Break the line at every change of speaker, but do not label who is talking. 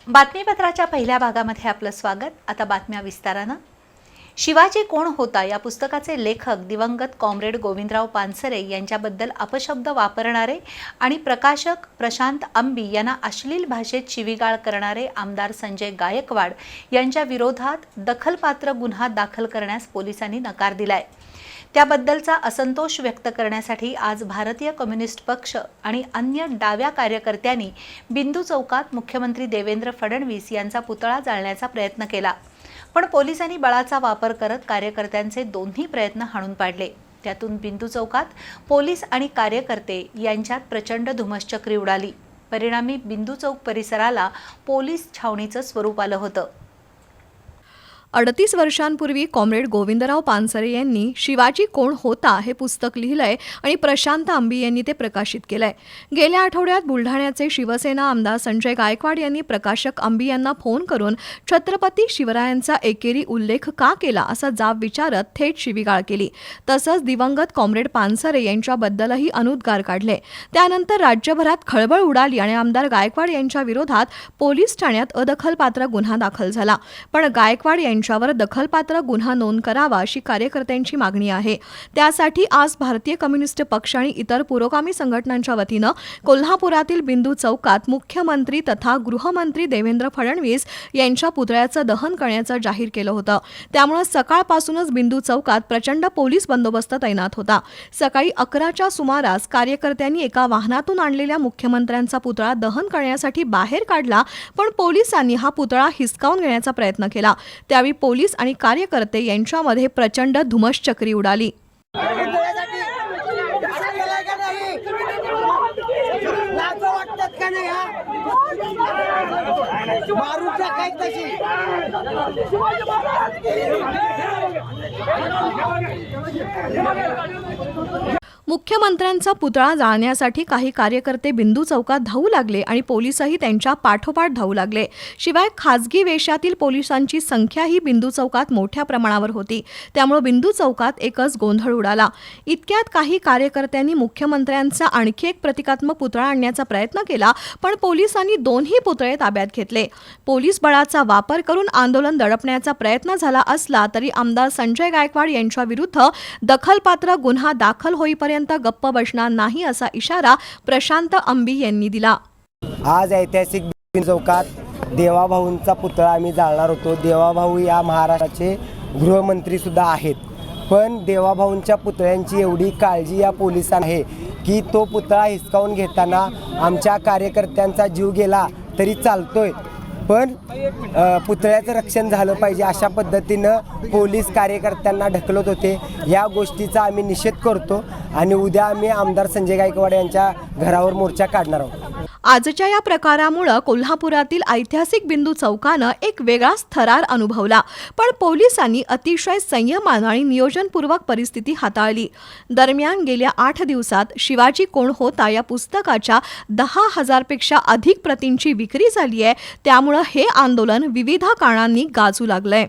बातमीपत्राच्या पहिल्या भागामध्ये आपलं स्वागत। आता बातम्या विस्तारानं। शिवाजी कोण होता या पुस्तकाचे लेखक दिवंगत कॉम्रेड गोविंदराव पानसरे यांच्याबद्दल अपशब्द वापरणारे आणि प्रकाशक प्रशांत अंबी यांना अश्लील भाषेत शिवीगाळ करणारे आमदार संजय गायकवाड यांच्या विरोधात दखलपात्र गुन्हा दाखल करण्यास पोलिसांनी नकार दिलाय। त्याबद्दलचा असंतोष व्यक्त करण्यासाठी आज भारतीय कम्युनिस्ट पक्ष आणि अन्य डाव्या कार्यकर्त्यांनी बिंदू चौकात मुख्यमंत्री देवेंद्र फडणवीस यांचा पुतळा जाळण्याचा प्रयत्न केला, पण पोलिसांनी बळाचा वापर करत कार्यकर्त्यांचे दोन्ही प्रयत्न हाणून पाडले। त्यातून बिंदू चौकात पोलीस आणि कार्यकर्ते यांच्यात प्रचंड धुमश्चक्री उडाली। परिणामी बिंदू चौक परिसराला पोलीस छावणीचं स्वरूप आलं होतं।
38 वर्षांपूर्वी कॉम्रेड गोविंदराव पानसरे यांनी शिवाजी कोण होता हे पुस्तक लिहिलंय आणि प्रशांत अंबी यांनी ते प्रकाशित केलंय। गेल्या आठवड्यात बुलढाण्याचे शिवसेना आमदार संजय गायकवाड यांनी प्रकाशक अंबी यांना फोन करून छत्रपती शिवरायांचा एकेरी उल्लेख का केला असा जाब विचारत थेट शिवीगाळ केली। तसंच दिवंगत कॉम्रेड पानसरे यांच्याबद्दलही अनुद्गार काढले। त्यानंतर राज्यभरात खळबळ उडाली आणि आमदार गायकवाड यांच्या विरोधात पोलीस ठाण्यात अदखलपात्र गुन्हा दाखल झाला। पण गायकवाड यांच्यावर दखलपात्र गुन्हा नोंद करावा अशी कार्यकर्त्यांची मागणी आहे। त्यासाठी आज भारतीय कम्युनिस्ट पक्ष आणि इतर पुरोगामी संघटनांच्या वतीनं कोल्हापुरातील बिंदू चौकात मुख्यमंत्री तथा गृहमंत्री देवेंद्र फडणवीस यांच्या पुतळ्याचं दहन करण्याचं जाहीर केलं होतं। त्यामुळे सकाळपासूनच बिंदू चौकात प्रचंड पोलीस बंदोबस्त तैनात होता। सकाळी 11च्या सुमारास कार्यकर्त्यांनी एका वाहनातून आणलेल्या मुख्यमंत्र्यांचा पुतळा दहन करण्यासाठी बाहेर काढला, पण पोलिसांनी हा पुतळा हिसकावून घेण्याचा प्रयत्न केला। त्यावेळी पोलीस आणि कार्यकर्ते यांच्यामध्ये प्रचंड धुमश्चक्री उडाली। मुख्यमंत्र्यांचा पुतळा जाळण्यासाठी काही कार्यकर्ते बिंदू चौकात धावू लागले आणि पोलीसही त्यांच्या पाठोपाठ धावू लागले। शिवाय खासगी वेशातील पोलिसांची संख्याही बिंदू चौकात मोठ्या प्रमाणावर होती। त्यामुळे बिंदू चौकात एकच गोंधळ उडाला। इतक्यात काही कार्यकर्त्यांनी मुख्यमंत्र्यांचा आणखी एक प्रतिकात्मक पुतळा आणण्याचा प्रयत्न केला, पण पोलिसांनी दोन्ही पुतळे ताब्यात घेतले। पोलीस बळाचा वापर करून आंदोलन दडपण्याचा प्रयत्न झाला असला तरी आमदार संजय गायकवाड यांच्या विरुद्ध दखलपात्र गुन्हा दाखल होईपर्यंत गप्प बसणार नाही असा इशारा प्रशांत अंबी यांनी दिला।
आज ऐतिहासिक बिंदू चौकात देवाभाऊंचा पुतळा आम्ही जाळणार होतो। देवाभाऊ या महाराष्ट्राचे गृहमंत्री सुद्धा आहेत, पण देवाभाऊंच्या पुतळ्यांची एवढी काळजी या पोलिसांना आहे की तो पुतळा हिसकावून घेताना आमच्या कार्यकर्त्यांचा जीव गेला तरी चालतोय, पण पुतळ्याचं रक्षण झालं पाहिजे अशा पद्धतीनं पोलीस कार्यकर्त्यांना ढकलत होते। या गोष्टीचा आम्ही निषेध करतो आणि उद्या आम्ही आमदार संजय गायकवाड यांच्या घरावर मोर्चा काढणार आहोत।
आजच्या या प्रकारामुळे कोल्हापुरातील ऐतिहासिक बिंदू चौकानं एक वेगळाच थरार अनुभवला, पण पोलिसांनी अतिशय संयमानं आणि नियोजनपूर्वक परिस्थिती हाताळली। दरम्यान गेल्या 8 दिवसात शिवाजी कोण होता या पुस्तकाच्या 10,000 पेक्षा अधिक प्रतींची विक्री झाली आहे। त्यामुळे हे आंदोलन विविध कारणांनी गाजू लागलंय।